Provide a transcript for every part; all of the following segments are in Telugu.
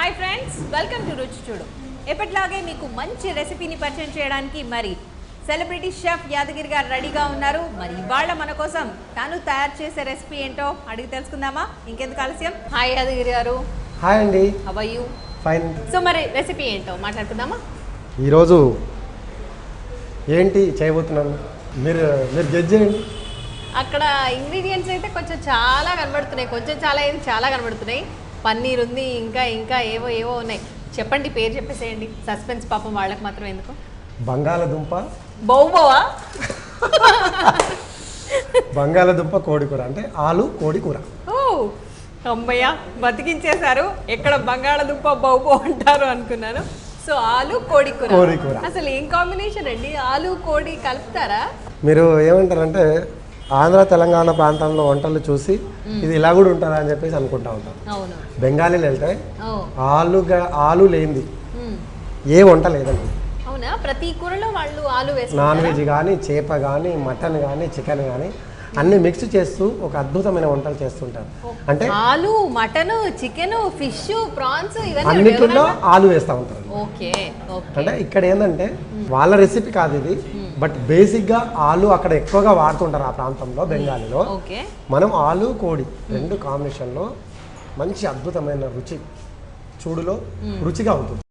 హాయ్ ఫ్రెండ్స్, వెల్కమ్ టు రుచి చూడు. ఎప్పటిలాగే మీకు మంచి రెసిపీని పరిచయం చేయడానికి మరి సెలబ్రిటీ షెఫ్ యాదగిరి గారు రెడీగా ఉన్నారు. మరి ఇవాళ మన కోసం తాను తయారు చేసే రెసిపీ ఏంటో అడిగి తెలుసుకుందామా? ఇంకెందుకు ఆలస్యం. హాయ్ యాదగిరి గారు. హాయ్ అండి. How are you? Fine. So మరి రెసిపీ ఏంటో మాట్లాడుకుందామా? ఈరోజు ఏంటి చేయబోతున్నాను, మీరు జడ్జ్ చేయండి. అక్కడ ఇంగ్రీడియంట్స్ అయితే కొంచెం చాలా కనబడుతున్నాయి. పన్నీర్ ఉంది, ఇంకా ఏవో ఉన్నాయి. చెప్పండి, పేరు చెప్పేసేయండి. సస్పెన్స్ పాపం వాళ్ళకి మాత్రం ఎందుకు. బంగాళదుంప బౌబోవా బంగాళదుంప కోడి కూర, అంటే ఆలు కోడి కూర. ఓ అమ్మయ్య, బతికించేశారు. ఎక్కడ బంగాళదుంప బౌబో అంటారు అనుకున్నాను. సో ఆలు కోడి కూర. అసలు ఏం కాంబినేషన్ అండి, ఆలు కోడి కలుపుతారా? మీరు ఏమంటారంటే ఆంధ్ర తెలంగాణ ప్రాంతంలో వంటలు చూసి ఇది ఇలా కూడా ఉంటుందా అని చెప్పేసి అనుకుంటా ఉంటాం. బెంగాలీలు వెళ్తే ఆలు లేనిది ఏ వంట లేదండి. అవునా? ప్రతి కూరలో వాళ్ళు ఆలు వేస్తారు. నాన్ వెజ్ కానీ, చేప కానీ, మటన్ కానీ, చికెన్ కానీ అన్ని మిక్స్ చేస్తూ ఒక అద్భుతమైన వంటలు చేస్తుంటారు. అంటే ఆలు, మటన్, చికెన్, ఫిష్, ప్రాన్స్ అన్నిటిలో ఆలు వేస్తూ ఉంటారు. ఓకే. అంటే ఇక్కడ ఏంటంటే వాళ్ళ రెసిపీ కాదు ఇది, బట్ బేసిక్గా ఆలు అక్కడ ఎక్కువగా వాడుతుంటారు ఆ ప్రాంతంలో, బెంగాలీలో. మనం ఆలు కోడి రెండు కాంబినేషన్లో మంచి అద్భుతమైన రుచి చూడులో రుచిగా ఉంటుంది.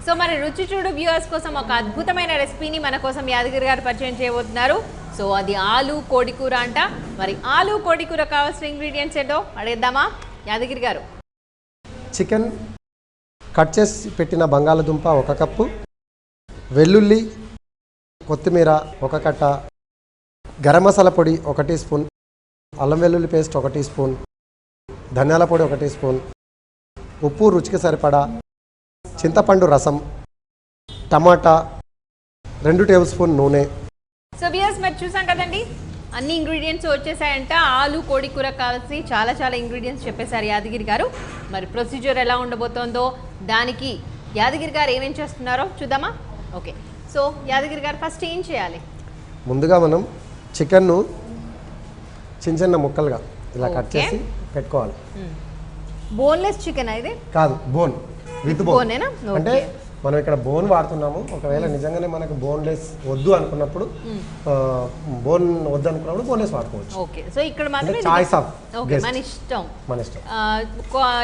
సో మరి రుచి చూడు వ్యూవర్స్ కోసం ఒక అద్భుతమైన రెసిపీని మన కోసం యాదగిరి గారు పరిచయం చేయబోతున్నారు. సో అది ఆలు కోడి కూర అంట. మరి ఆలు కోడి కూర కావాల్సిన ఇంగ్రీడియంట్స్ ఏంటో అడిగిద్దామా యాదగిరి గారు? చికెన్ కట్ చేసి పెట్టిన బంగాళదుంప 1 కప్పు, వెల్లుల్లి కొత్తిమీర 1 కట్ట, గరం మసాలా పొడి 1 టీ స్పూన్, అల్లం వెల్లుల్లి పేస్ట్ 1 టీ స్పూన్, ధనియాల పొడి 1 టీ స్పూన్, ఉప్పు రుచికి సరిపడా, చింతపండు రసం, టమాటా 2 టేబుల్ స్పూన్ నూనె. సో వ్యూవర్స్ మరి చూసాం కదండి, అన్ని ఇంగ్రీడియంట్స్ వచ్చేసాయంట. ఆలు కోడి కూర కావాల్సి చాలా ఇంగ్రీడియంట్స్ చెప్పేశారు యాదగిరి గారు. మరి ప్రొసీజర్ ఎలా ఉండబోతోందో, దానికి యాదగిరి గారు ఏమేం చేస్తున్నారో చూద్దామా? ఓకే. సో యాదగిరి గారు ఫస్ట్ ఏం చేయాలి? ముందుగా మనం చికెన్ను చిన్న ముక్కలుగా ఇలా కట్ చేసి పెట్టుకోవాలి. బోన్లెస్ చికెన్ ఇది కాదు, బోన్ విత్ బోన్. అంటే ఓకే, మనం ఇక్కడ బోన్ వాడుతున్నాము. ఒకవేళ నిజంగానే మనకు బోన్లెస్ వద్దు అనుకున్నప్పుడు, బోన్ వద్దు అనుకున్నప్పుడు బోన్లెస్ వాడుకోవచ్చు. ఓకే. సో ఇక్కడ మాత్రమే చాయిస్ ఆఫ్ మన ఇష్టం.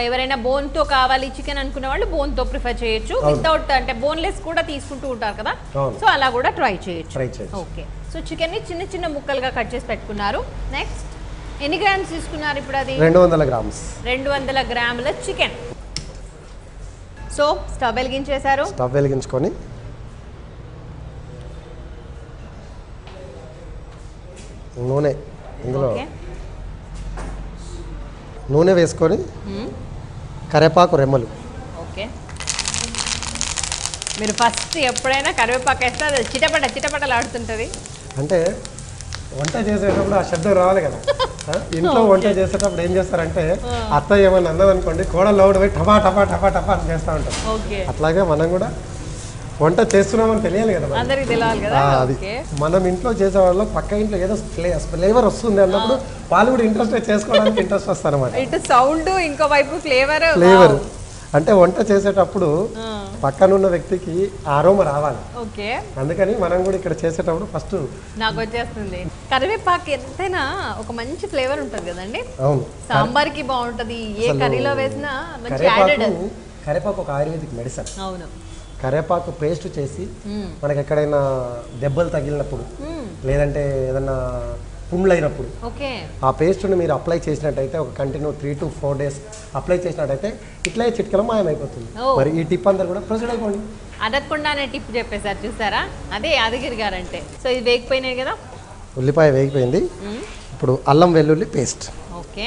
ఎవరైనా బోన్ తో కావాలి చికెన్ అనుకునే వాళ్ళు బోన్ తో ప్రిఫర్ చేయొచ్చు. వితౌట్ అంటే బోన్లెస్ కూడా తీసుకుంటూ ఉంటారు కదా, సో అలా కూడా ట్రై చేయొచ్చు. ఓకే. సో చికెన్ ని చిన్న ముక్కలుగా కట్ చేసి పెట్టుకున్నారు. నెక్స్ట్ ఎన్ని గ్రామ్స్ తీసుకున్నారు ఇప్పుడు? అది 200 గ్రామ్స్. 200 గ్రాముల చికెన్. సో స్టవ్ వెలిగించేశారు. స్టవ్ వెలిగించుకొని నూనె, ఇందులో నూనె వేసుకొని కరివేపాకు రెమ్మలు. ఓకే. మీరు ఫస్ట్ ఎప్పుడైనా కరివేపాకు వేస్తే అది చిటపటలాడుతుంటుంది. అంటే వంట చేసేటప్పుడు ఆ శబ్దం రావాలి కదా. ఇంట్లో వంట చేసేటప్పుడు ఏం చేస్తారంటే అత్తయ్య ఏమన్నా అన్నది అనుకోండి, కోడలు లోడ్ పోయి టపా టపా టపా టపా అని చేస్తూ ఉంటాం. అట్లాగే మనం కూడా వంట చేస్తున్నామని తెలియాలి కదా, అందరికి తెలియాలి కదా. అది మనం ఇంట్లో చేసేవాళ్ళు పక్క ఇంట్లో ఏదో ఫ్లేవర్ వస్తుంది అన్నప్పుడు వాళ్ళు కూడా ఇంట్రెస్ట్ చేసుకోవడానికి ఇంట్రెస్ట్ వస్తారు అన్నమాట. ఇటు సౌండ్, ఇంకో వైపు ఫ్లేవర్. అంటే వంట చేసేటప్పుడు పక్కనున్న వ్యక్తికి ఆరోమ రావాలి. ఓకే. అందుకని మనం కూడా ఇక్కడ చేసేటప్పుడు ఫస్ట్ నాకు వచ్చేస్తుంది. కరివేపాకు ఎంతైనా ఒక మంచి ఫ్లేవర్ ఉంటుంది కదండి. అవును, సాంబార్ కి బాగుంటది, ఏ కర్రీలో వేసినా మంచి యాడెడ్. కరివేపాకు ఒక ఆయుర్వేదిక్ మెడిసిన్. అవును. కరివేపాకు పేస్ట్ చేసి మనకి ఎక్కడైనా దెబ్బలు తగిలినప్పుడు, లేదంటే ఏదన్నా పుండ్లు అయినప్పుడు ఆ పేస్ట్ని మీరు అప్లై చేసినట్టయితే ఒక కంటిన్యూ 3 to 4 days అప్లై చేసినట్టయితే ఇట్లా చిటికలో మాయమైపోతుంది. మరి ఈ టిప్ అందరు కూడా ప్రొసీడ్ అయిపోండి. అడగకుండానే టిప్ చెప్పేశారు, చూసారా? అదే యాదగిరి గారు అంటే. సో ఇది వేగిపోయినాయి కదా, ఉల్లిపాయ వేగిపోయింది. ఇప్పుడు అల్లం వెల్లుల్లి పేస్ట్. ఓకే.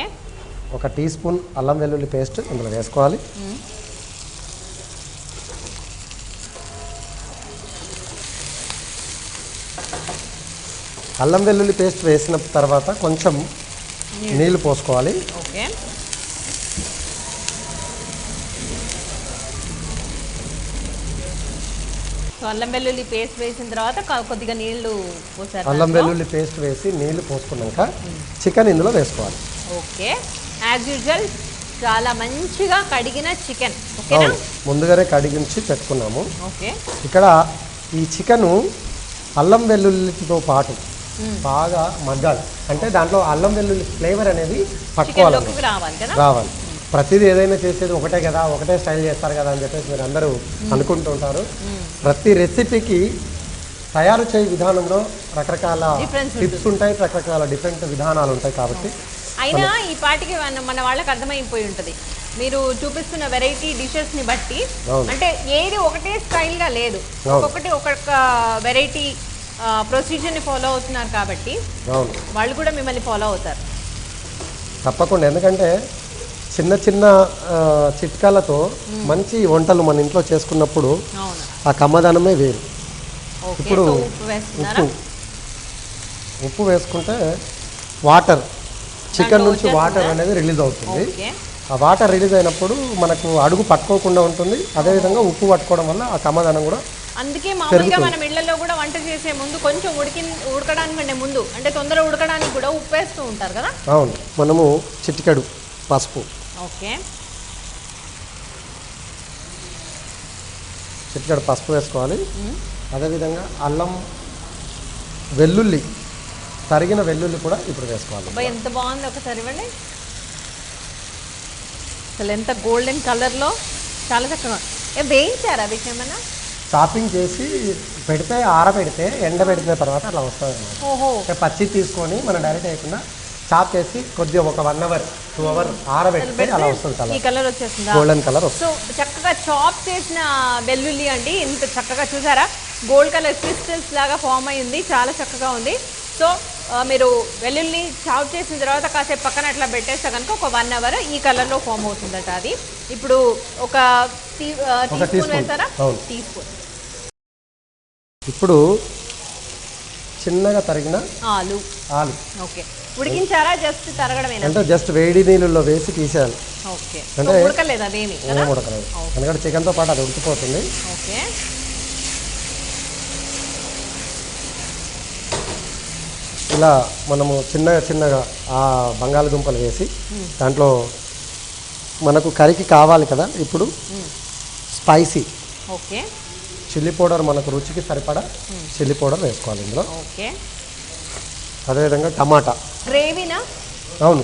1 టీ స్పూన్ అల్లం వెల్లుల్లి పేస్ట్ ఇందులో వేసుకోవాలి. అల్లం వెల్లుల్లి పేస్ట్ వేసిన తర్వాత కొంచెం నీళ్లు పోసుకోవాలి. ఓకే. అల్లం వెల్లుల్లి పేస్ట్ వేసిన తర్వాత కొద్దిగా నీళ్లు పోసారు. అల్లం వెల్లుల్లి పేస్ట్ వేసి నీళ్లు పోసుకున్నాక చికెన్ ఇందులో వేసుకోవాలి. ఓకే. యాజ్ యూజువల్ చాలా మంచిగా కడిగిన చికెన్ ఓకేనా? ముందుగానే కడిగించి పెట్టుకున్నాము. ఓకే. ఇక్కడ ఈ చికెను అల్లం వెల్లుల్లితో పాటు బాగా మగ్గాలి. అంటే దాంట్లో అల్లం వెల్లుల్లి ఫ్లేవర్ అనేది పట్టుకోవాలి, రావాలి. ప్రతిదీ ఏదైనా చేసేది ఒకటే కదా, ఒకటే స్టైల్ చేస్తారు కదా అని చెప్పేసి మీరు అందరూ అనుకుంటూ ఉంటారు. ప్రతి రెసిపీకి తయారు చేయ విధానంలో రకరకాల టిప్స్ ఉంటాయి, రకరకాల డిఫరెంట్ విధానాలు ఉంటాయి. కాబట్టి అయినా ఈ పాటికి మన వాళ్ళకి అర్థమైపోయి ఉంటుంది మీరు చూపిస్తున్న వెరైటీ డిషెస్ని బట్టి. అంటే ఏది ఒకటే స్టైల్గా లేదు, ఒక్కొక్కటి ఒక్కొక్క వెరైటీ ప్రొసీజర్ని ఫాలో అవుతున్నారు కాబట్టి వాళ్ళు కూడా మిమ్మల్ని ఫాలో అవుతారు తప్పకుండా. ఎందుకంటే చిన్న చిన్న చిట్కాలతో మంచి వంటలు మన ఇంట్లో చేసుకున్నప్పుడు ఆ కమ్మదనమే వేరు. ఇప్పుడు ఉప్పు వేసుకుంటే వాటర్, చికెన్ నుంచి వాటర్ అనేది రిలీజ్ అవుతుంది. ఆ వాటర్ రిలీజ్ అయినప్పుడు మనకు అడుగు పట్టుకోకుండా ఉంటుంది. అదేవిధంగా ఉప్పు పట్టుకోవడం వల్ల ఆ కమ్మదనం కూడా. అందుకే మామూలుగా మనం ఇళ్లలో కూడా వంట చేసే ముందు కొంచెం ఉడకడానికంటే ముందు, అంటే తొందరగా ఉడకడానికి కూడా ఉప్పు వేస్తూ ఉంటారు కదా. అవును. మనము చిటికెడు పసుపు, ఓకే, చిటికెడు పసుపు వేసుకోవాలి. అదేవిధంగా అల్లం వెల్లుల్లి, తరిగిన వెల్లుల్లి కూడా ఇప్పుడు వేసుకోవాలి. ఎంత బాగుంది ఒకసారి ఇవ్వండి. అసలు ఎంత గోల్డెన్ కలర్లో చాలా చక్కగా వేయించారా వీటిని ఏమన్నా? చాపింగ్ చేసి పెడితే, ఆరబెడితే, ఎండబెడిన తర్వాత అలా వస్తుంది అన్నమాట. పచ్చి తీసుకొని మనం డైరెక్ట్ వేయకుండా చాప్ చేసి కొద్దిగా ఒక 1 అవర్ 2 అవర్ ఆరబెడితే అలా వస్తుంది. ఈ కలర్ వచ్చేస్తుంది, గోల్డెన్ కలర్ వస్తుంది. సో చక్కగా చాప్ చేసిన వెల్లుల్లి అండి, ఇంత చక్కగా చూసారా గోల్డ్ కలర్ క్రిస్టల్స్ లాగా ఫామ్ అయ్యింది, చాలా చక్కగా ఉంది. సో మీరు వెల్లుల్లి చాప్ చేసిన తర్వాత కాసేపు పక్కన అట్లా పెట్టేస్తే కనుక ఒక 1 అవర్ ఈ కలర్లో ఫామ్ అవుతుందట. అది ఇప్పుడు ఒక టీ స్పూన్ వేస్తారా? Teaspoon. ఇప్పుడు చిన్నగా తరిగిన ఆలు. ఓకే. ఉడికించారా? జస్ట్ తరగడమేనా? అంటే జస్ట్ వేడి నీళ్ళలో వేసి తీసేయాలి. ఓకే. అంటే ఉడకలేదు అదేమి? ఏం ఉడకలేదు, ఎందుకంటే చికెన్తో పాటు అది ఉడికిపోతుంది. ఓకే. ఇలా మనము చిన్నగా ఆ బంగాళదుంపలు వేసి దాంట్లో మనకు కర్రీకి కావాలి కదా. ఇప్పుడు స్పైసీ ఓకే చిల్లీ పౌడర్, మనకు రుచికి సరిపడా చిల్లీ పౌడర్ వేసుకోవాలి ఇందులో. ఓకే. అదేవిధంగా టమాటా గ్రేవీనా? అవును,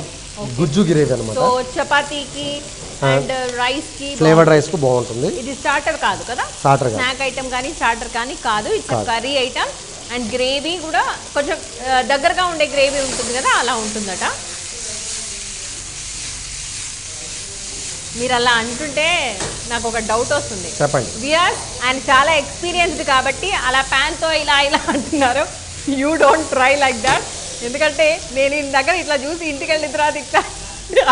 గుజ్జు గ్రేవీ అనమాట. సో చపాతీకి అండ్ రైస్ కి, ఫ్లేవర్డ్ రైస్ కు బాగుంటుంది. ఇది స్టార్టర్ కాదు కదా, స్నాక్ ఐటమ్ కానీ స్టార్టర్ కానీ కాదు, it's curry item. And gravy కూడా కొంచెం దగ్గరగా ఉండే గ్రేవీ ఉంటుంది కదా, అలా ఉంటుందట. మీరు అలా అంటుంటే నాకు ఒక డౌట్ వస్తుంది. చెప్పండి. వియర్ అండ్ చాలా ఎక్స్పీరియన్స్డ్ కాబట్టి అలా ప్యాన్తో ఇలా అంటున్నారు. You don't try like that. ఎందుకంటే నేను ఈ దగ్గర ఇట్లా చూసి ఇంటికి వెళ్ళిన తర్వాత ఇట్లా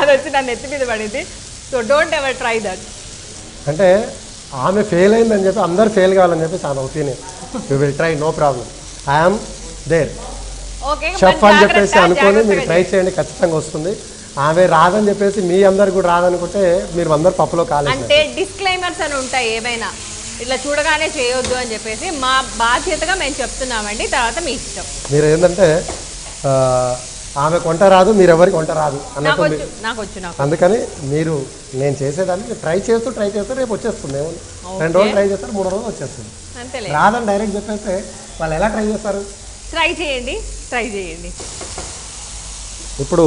అది వచ్చి నన్ను ఎత్తి మీద పడింది. So don't ever try that. అంటే ఆమె ఫెయిల్ అయిందని చెప్పి అందరు ఫెయిల్ కావాలని చెప్పేసి ఆమె opinion. You will try, no problem, I'm there. Okay, chef అని చెప్పేసి అనుకొని మీరు ట్రై చేయండి, ఖచ్చితంగా వస్తుంది. ఆమె రాదని చెప్పేసి మీ అందరు కూడా రాదనుకుంటే మీరు అందరు పప్పులో కాలేదు. అంటే డిస్క్లైమర్స్ అని ఉంటాయి ఏమైనా, ఇట్లా చూడగానే చేయొద్దు అని చెప్పేసి మా బాధ్యతగా మేము చెప్తున్నామండి. తర్వాత మీ ఇష్టం. మీరు ఏంటంటే ఆమె కొంట రాదు, మీరు ఎవరికి వంట రాదు అన్నట్టు. అందుకని మీరు నేను చేసేదాన్ని ట్రై చేస్తూ రేపు వచ్చేస్తుంది. 2 రోజులు ట్రై చేస్తారు, 3 రోజులు వచ్చేస్తుంది. రాదని డైరెక్ట్ చెప్పేస్తే వాళ్ళు ఎలా ట్రై చేస్తారు? ట్రై చేయండి. ఇప్పుడు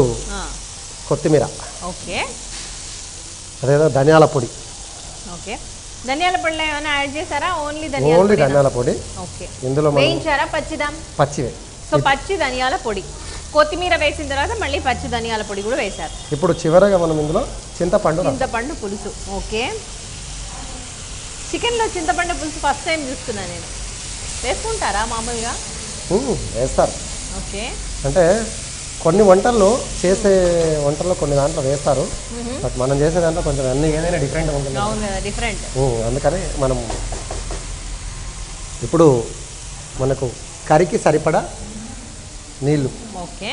కొత్తిమీర, ఓకే, అదేదో ధనియాల పొడి. ఓకే. ధనియాల పొడి ఏమైనా యాడ్ చేశారా? ఓన్లీ ధనియాల పొడి. ఓకే. ఇందులో వేయించారా? పచ్చివే. సో పచ్చి ధనియాల పొడి, కొత్తిమీర వేసిన తర్వాత మళ్ళీ పచ్చి ధనియాల పొడి కూడా వేశారు. ఇప్పుడు చివరగా మనం ఇందులో చింతపండు పులుసు. ఓకే. చికెన్లో చింతపండు పులుసు ఫస్ట్ టైం చూస్తున్నా నేను. వేసుకుంటారా మామూలుగా? వేస్తారు. ఓకే. అంటే కొన్ని వంటల్లో కొన్ని దాంట్లో వేస్తారు, బట్ మనం చేసే దాంట్లో కొంచెం అన్ని ఏదైనా డిఫరెంట్ ఉంటుంది. అందుకని మనం ఇప్పుడు మనకు కర్రీకి సరిపడా నీళ్ళు. ఓకే.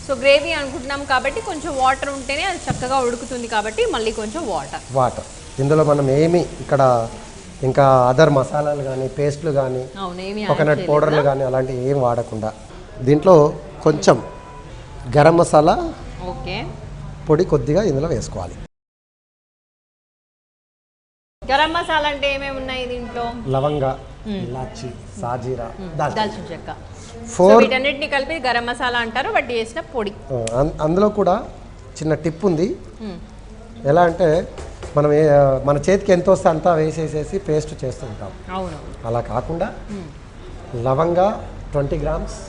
సో గ్రేవీ అనుకుంటున్నాం కాబట్టి కొంచెం వాటర్ ఉంటేనే అది చక్కగా ఉడుకుతుంది కాబట్టి మళ్ళీ కొంచెం వాటర్. ఇందులో మనం ఏమి ఇక్కడ ఇంకా అదర్ మసాలాలు కానీ, పేస్ట్లు కానీ, కోకోనట్ పౌడర్లు కానీ అలాంటివి ఏం వాడకుండా దీంట్లో కొంచెం గరం మసాలా, ఓకే, పొడి కొద్దిగా ఇందులో వేసుకోవాలి. గరం మసాలా అంటే ఏమేమి ఉన్నాయి దీంట్లో? లవంగ, ఇలాచి, సాజీరా, దాల్చిన చెక్క, 4 వీటన్నిటిని కలిపి గరం మసాలా అంటారు. బట్ చేసిన పొడి. అందులో కూడా చిన్న టిప్ ఉంది. ఎలా అంటే మనం మన చేతికి ఎంత వస్తే అంతా వేసేసేసి పేస్ట్ చేస్తూ ఉంటాం. అవును. అలా కాకుండా లవంగ 20 గ్రామ్స్,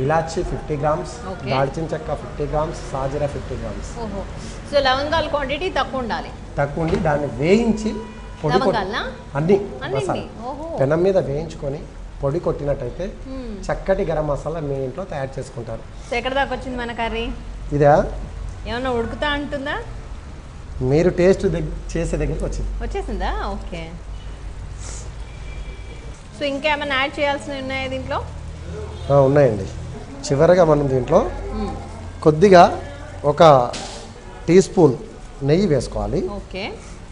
ఇలాచి 50 గ్రామ్స్, దాల్చిన చెక్క 50 గ్రామ్స్, సాజీరా 50 గ్రామ్స్. సో లవంగాల క్వాంటిటీ తక్కువ ఉండాలి. తక్కువ ఉండి దాన్ని వేయించి పొడి అన్ని మసాలా పెనం మీద వేయించుకొని పొడి కొట్టినట్టయితే చక్కటి గరం మసాలా మీ ఇంట్లో తయారు చేసుకుంటారు. ఎక్కడ దాకా వచ్చింది మన కర్రీ? ఇదా ఏమన్నా ఉడుకుతా అంటుందా? మీరు టేస్ట్ చేసే దగ్గరికి వచ్చేసిందా? ఓకే. సో ఇంకేమైనా యాడ్ చేయాల్సినవి ఉన్నాయా దీంట్లో? ఉన్నాయండి. చివరిగా మనం దీంట్లో కొద్దిగా ఒక టీ స్పూన్ నెయ్యి వేసుకోవాలి. ఓకే.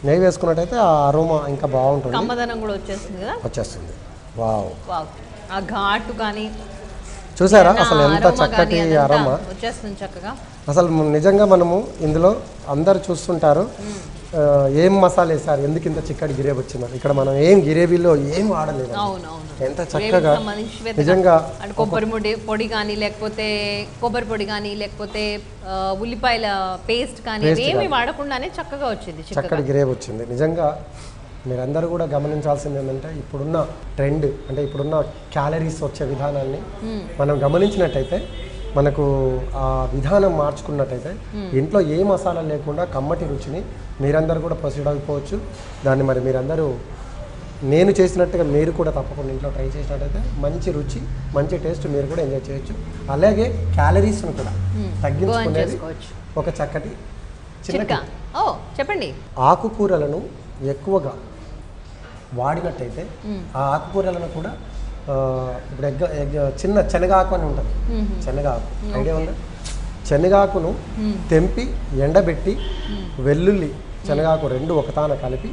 నెయ్యి వేసుకున్నట్టయితే ఆ అరోమా ఇంకా బాగుంటుంది. కమ్మదనం కూడా వచ్చేస్తుంది కదా? వచ్చేస్తుంది. వావ్. ఆ ఘాటు కానీ చూసారా అసలు ఎంత చక్కటి అరోమా వచ్చేస్తుంది చక్కగా. అసలు నిజంగా మనము ఇందులో అందరు చూస్తుంటారు ఏం మసాలా వేసారు, ఎందుకు ఇంత చిక్కటి గిరేబీ వచ్చిందని. ఇక్కడ మనం ఏం గిరేబీలో ఏం వాడలేదు. ఎంత చక్కగా నిజంగా కొబ్బరి పొడి కానీ లేకపోతే కొబ్బరి పొడి కానీ లేకపోతే ఉల్లిపాయల పేస్ట్ కానీ ఏమి వాడకుండానే చక్కగా వచ్చింది, చక్కటి గిరేబీ వచ్చింది. నిజంగా మీరందరూ కూడా గమనించాల్సింది ఏంటంటే ఇప్పుడున్న ట్రెండ్ అంటే ఇప్పుడున్న క్యాలరీస్ వచ్చే విధానాన్ని మనం గమనించినట్టయితే మనకు ఆ విధానం మార్చుకున్నట్టయితే ఇంట్లో ఏ మసాలా లేకుండా కమ్మటి రుచిని మీరందరూ కూడా ప్రొసీడ్ అయిపోవచ్చు. దాన్ని మరి మీరందరూ నేను చేసినట్టుగా మీరు కూడా తప్పకుండా ఇంట్లో ట్రై చేసినట్టయితే మంచి రుచి మంచి టేస్ట్ మీరు కూడా ఎంజాయ్ చేయొచ్చు. అలాగే క్యాలరీస్ను కూడా తగ్గించుకునేది ఒక చక్కటి చిన్న చెప్పండి. ఆకుకూరలను ఎక్కువగా వాడినట్టయితే ఆ ఆకుకూరలను కూడా ఇప్పుడు చిన్న శనగాకు అని ఉంటుంది. శనగాకు ఐడియా ఉందా? శనగాకును తెంపి ఎండబెట్టి వెల్లుల్లి శనగాకు 2 ఒకతాన కలిపి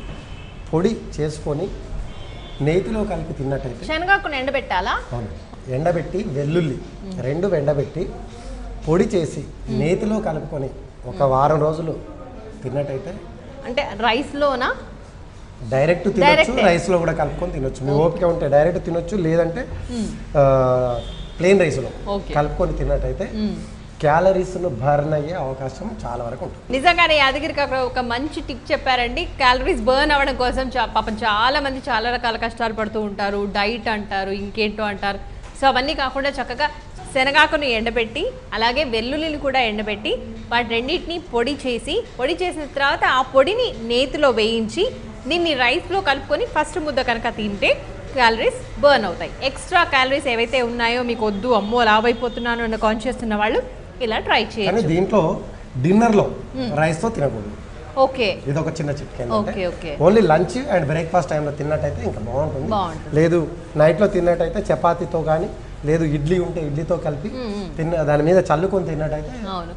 పొడి చేసుకొని నేతిలో కలిపి తిన్నట్టయితే. శనగాకును ఎండబెట్టాలా? ఎండబెట్టి వెల్లుల్లి 2 ఎండబెట్టి పొడి చేసి నేతిలో కలుపుకొని ఒక వారం రోజులు తిన్నట్టయితే. అంటే రైస్లోనా? డైరెక్ట్ తినొచ్చు, రైస్లో కూడా కలుపుకొని తినొచ్చు. మీ ఓపిక ఉంటే డైరెక్ట్ తినొచ్చు, లేదంటే ప్లెయిన్ రైస్లో కలుపుకొని తిన్నట్టయితే క్యాలరీస్ను బర్న్ అయ్యే అవకాశం చాలా వరకు ఉంటుంది. నిజంగానే యాదగిరికి ఒక మంచి టిప్ చెప్పారండి. క్యాలరీస్ బర్న్ అవ్వడం కోసం పాపం చాలా మంది చాలా రకాల కష్టాలు పడుతూ ఉంటారు, డైట్ అంటారు, ఇంకేంటో అంటారు. సో అవన్నీ కాకుండా చక్కగా శనగాకును ఎండబెట్టి అలాగే వెల్లుల్లిని కూడా ఎండబెట్టి వాటి రెండింటిని పొడి చేసిన తర్వాత ఆ పొడిని నేతిలో వేయించి దీన్ని రైస్లో కలుపుకొని ఫస్ట్ ముద్ద కనుక తింటే క్యాలరీస్ బర్న్ అవుతాయి. ఎక్స్ట్రా క్యాలరీస్ ఏవైతే ఉన్నాయో మీకు వద్దు, అమ్మో లావైపోతున్నాను అన్న కాన్షియస్ ఉన్న వాళ్ళు ఇలా ట్రై చేయండి. దీంట్లో డిన్నర్లో రైస్తో తినకూడదు. ఓకే, ఇది ఒక చిన్న చిట్కా. Okay. Only lunch and breakfast టైంలో తిన్నట్టయితే ఇంకా బాగుంటుంది. లేదు నైట్లో తిన్నట్టయితే చపాతీతో కానీ లేదు ఇడ్లీ ఉంటే ఇడ్లీతో కలిపి దాని మీద చల్లుకొని తిన్నట్టయితే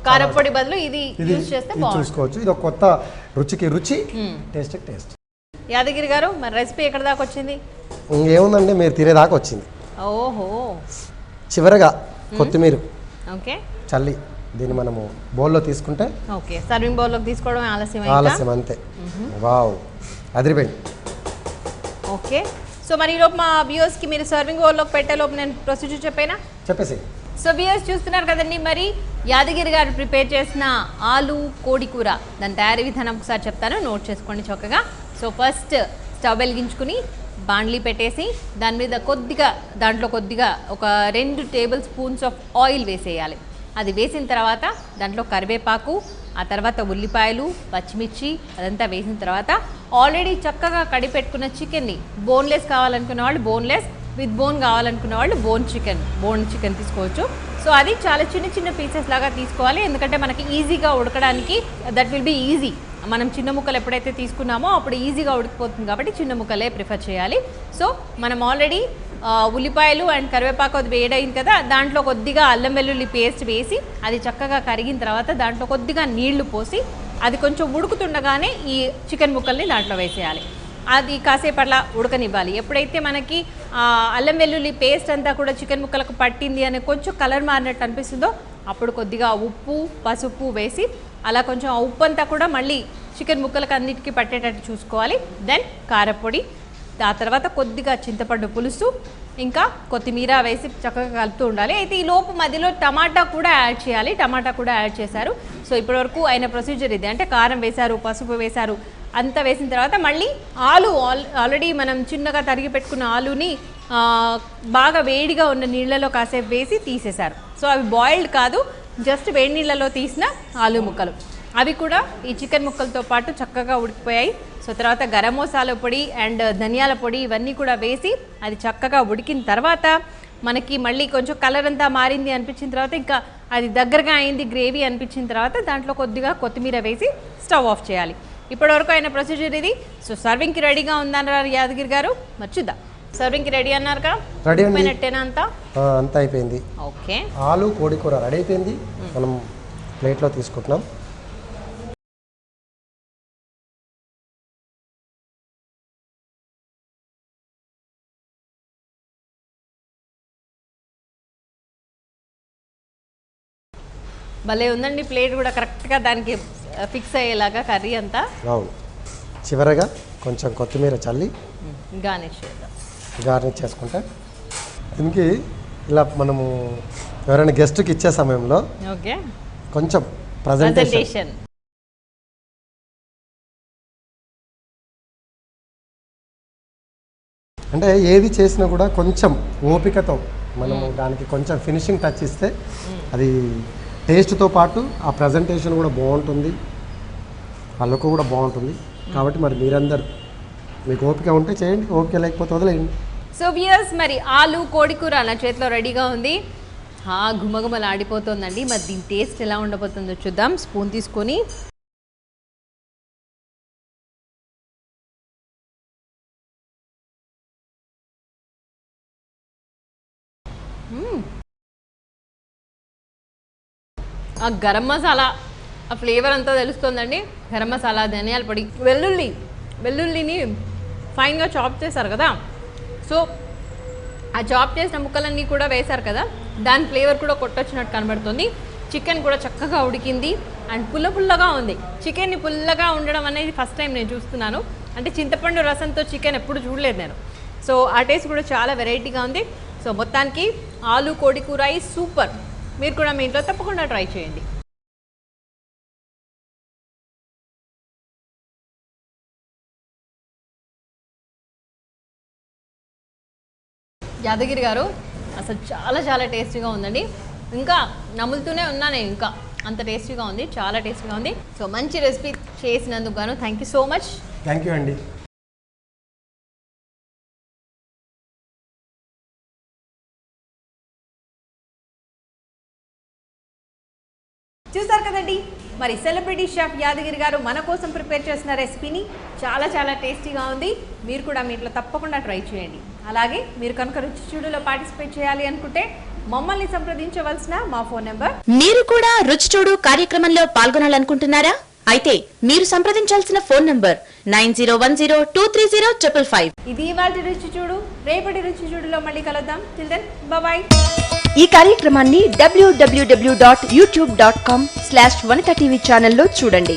కారపొడి బదులు ఇది చూసుకోవచ్చు. ఇది ఒక కొత్త రుచికి రుచి, టేస్ట్ టేస్ట్. యాదగిరి గారు మరి రెసిపీ ఎక్కడ దాకా వచ్చింది? ఇంకేముందండి, మీరు తినేదాకా వచ్చింది. ఓహో. చివరగా కొత్తిమీర ఓకే చల్లి దీన్ని మనము బౌల్లో తీసుకుంటే. ఓకే, సర్వింగ్ బౌల్లోకి తీసుకోవడం ఆలస్యం అంతే. వావ్, అదిరిపోయింది. ఓకే, సో మరి ఈలోపు మా వ్యూవర్స్కి మీరు సర్వింగ్ బౌల్లోకి పెట్టేలోపు నేను ప్రొసీజర్ చెప్పేసి. సో వ్యూవర్స్ చూస్తున్నారు కదండి, మరి యాదగిరి గారు ప్రిపేర్ చేసిన ఆలు కోడి కూర దాని తయారీ విధానం ఒకసారి చెప్తాను, నోట్ చేసుకోండి చక్కగా. సో ఫస్ట్ స్టవ్ వెలిగించుకుని బాండ్లీ పెట్టేసి దాంట్లో కొద్దిగా ఒక 2 టేబుల్ స్పూన్స్ ఆఫ్ ఆయిల్ వేసేయాలి. అది వేసిన తర్వాత దాంట్లో కరివేపాకు, ఆ తర్వాత ఉల్లిపాయలు, పచ్చిమిర్చి అదంతా వేసిన తర్వాత ఆల్రెడీ చక్కగా కడిపెట్టుకున్న చికెన్ని, బోన్లెస్ కావాలనుకున్న వాళ్ళు బోన్లెస్, విత్ బోన్ కావాలనుకున్న వాళ్ళు బోన్ చికెన్ తీసుకోవచ్చు. సో అది చాలా చిన్న పీసెస్ లాగా తీసుకోవాలి, ఎందుకంటే మనకి ఈజీగా ఉడకడానికి దట్ విల్ బీ ఈజీ. మనం చిన్న ముక్కలు ఎప్పుడైతే తీసుకున్నామో అప్పుడు ఈజీగా ఉడికిపోతుంది కాబట్టి చిన్న ముక్కలే ప్రిఫర్ చేయాలి. సో మనం ఆల్రెడీ ఉల్లిపాయలు అండ్ కరివేపాకు అది వేడైంది కదా, దాంట్లో కొద్దిగా అల్లం వెల్లుల్లి పేస్ట్ వేసి అది చక్కగా కరిగిన తర్వాత దాంట్లో కొద్దిగా నీళ్లు పోసి అది కొంచెం ఉడుకుతుండగానే ఈ చికెన్ ముక్కల్ని దాంట్లో వేసేయాలి. అది కాసేపు అట్లా ఉడకనివ్వాలి. ఎప్పుడైతే మనకి అల్లం వెల్లుల్లి పేస్ట్ అంతా కూడా చికెన్ ముక్కలకు పట్టింది అని కొంచెం కలర్ మారినట్టు అనిపిస్తుందో అప్పుడు కొద్దిగా ఉప్పు పసుపు వేసి అలా కొంచెం ఆ ఉప్పు అంతా కూడా మళ్ళీ చికెన్ ముక్కలకు అన్నిటికీ పట్టేటట్టు చూసుకోవాలి. దెన్ కారపొడి, ఆ తర్వాత కొద్దిగా చింతపండు పులుసు, ఇంకా కొత్తిమీర వేసి చక్కగా కలుపుతూ ఉండాలి. అయితే ఈ లోపు మధ్యలో టమాటా కూడా యాడ్ చేయాలి. టమాటా కూడా యాడ్ చేశారు. సో ఇప్పటివరకు అయిన ప్రొసీజర్ ఇది. అంటే కారం వేశారు, పసుపు వేశారు, అంతా వేసిన తర్వాత మళ్ళీ ఆలు ఆల్రెడీ మనం చిన్నగా తరిగి పెట్టుకున్న ఆలుని బాగా వేడిగా ఉన్న నీళ్ళలో కాసేపు వేసి తీసేశారు. సో అవి బాయిల్డ్ కాదు, జస్ట్ వేడి నీళ్ళలో తీసిన ఆలు ముక్కలు. అవి కూడా ఈ చికెన్ ముక్కలతో పాటు చక్కగా ఉడికిపోయాయి. సో తర్వాత గరం మసాలా పొడి అండ్ ధనియాల పొడి ఇవన్నీ కూడా వేసి అది చక్కగా ఉడికిన తర్వాత మనకి మళ్ళీ కొంచెం కలర్ అంతా మారింది అనిపించిన తర్వాత, ఇంకా అది దగ్గరగా అయింది గ్రేవీ అనిపించిన తర్వాత దాంట్లో కొద్దిగా కొత్తిమీర వేసి స్టవ్ ఆఫ్ చేయాలి. ఇప్పటివరకు అయిన ప్రొసీజర్ ఇది. సో సర్వింగ్కి రెడీగా ఉందన్నారు యాదగిరి గారు. మరి చూద్దాం. సర్వింగ్కి రెడీ అన్నారుగా, రెడీ అయిపోయినట్టేనా? అంతా అయిపోయింది. ఓకే, ఆలు కోడి కూర రెడీ అయిపోయింది. మనం ప్లేట్లో తీసుకుంటున్నాం. భలే ఉందండి ప్లేట్ కూడా కరెక్ట్గా దానికి ఫిక్స్ అయ్యేలాగా కర్రీ అంతా. అవును, చివరగా కొంచెం కొత్తిమీర చల్లి గార్నిష్ చేసుకుంటే దీనికి ఇలా మనము ఎవరైనా గెస్ట్కి ఇచ్చే సమయంలో ఓకే కొంచెం ప్రజెంటేషన్ అంటే ఏది చేసినా కూడా కొంచెం ఓపికతో మనము దానికి కొంచెం ఫినిషింగ్ టచ్ ఇస్తే అది టేస్ట్తో పాటు ఆ ప్రజెంటేషన్ కూడా బాగుంటుంది, ఆ లుక్ కూడా బాగుంటుంది. కాబట్టి మరి మీరందరూ మీకు ఓపిక ఉంటే చేయండి, ఓపిక లేకపోతే వదిలేయండి. సో వ్యూయర్స్, మరి ఆలు కోడి కూర నా చేతిలో రెడీగా ఉంది. గుమగుమలు ఆడిపోతుందండి. మరి దీని టేస్ట్ ఎలా ఉండబోతుందో చూద్దాం. స్పూన్ తీసుకొని ఆ గరం మసాలా ఆ ఫ్లేవర్ అంతా తెలుస్తుందండి. గరం మసాలా, ధనియాల పొడి, వెల్లుల్లిని ఫైన్గా చాప్ చేశారు కదా. సో ఆ చాప్ చేసిన ముక్కలన్నీ కూడా వేశారు కదా, దాని ఫ్లేవర్ కూడా కొట్టొచ్చినట్టు కనబడుతుంది. చికెన్ కూడా చక్కగా ఉడికింది అండ్ పుల్లగా ఉంది. చికెన్ని పుల్లగా ఉండడం అనేది ఫస్ట్ టైం నేను చూస్తున్నాను. అంటే చింతపండు రసంతో చికెన్ ఎప్పుడు చూడలేదు నేను. సో ఆ టేస్ట్ కూడా చాలా వెరైటీగా ఉంది. సో మొత్తానికి ఆలు కోడి కూర సూపర్. మీరు కూడా మీ ఇంట్లో తప్పకుండా ట్రై చేయండి. యాదగిరి గారు అసలు చాలా టేస్టీగా ఉందండి. ఇంకా నములుతూనే ఉన్నా నేను, ఇంకా అంత టేస్టీగా ఉంది, చాలా టేస్టీగా ఉంది. సో మంచి రెసిపీ చేసినందుకు గాను thank you so much. Thank you అండి. చూసారు కదండి, మరి సెలబ్రిటీ షెఫ్ యాదగిరి గారు మన కోసం ప్రిపేర్ చేసిన రెసిపీని చాలా టేస్టీగా ఉంది. మీరు కూడా మీ ఇంట్లో తప్పకుండా ట్రై చేయండి. అలాగే మీరు కనుక రుచి చూడులో పార్టిసిపేట్ చేయాలి అనుకుంటే మమ్మల్ని సంప్రదించవలసిన మా ఫోన్ నెంబర్. మీరు కూడా రుచి చూడు కార్యక్రమంలో పాల్గొనాలనుకుంటున్నారా? అయితే మీరు సంప్రదించాల్సిన ఫోన్ నంబర్ 9010230555. ఇది ఇవాల్టి రుచి చూడు. రేపటి రుచి చూడులో మళ్ళీ కలుద్దాం. Till then bye bye. ఈ కార్యక్రమాన్ని www.youtube.com/vanitaTV ఛానల్లో చూడండి.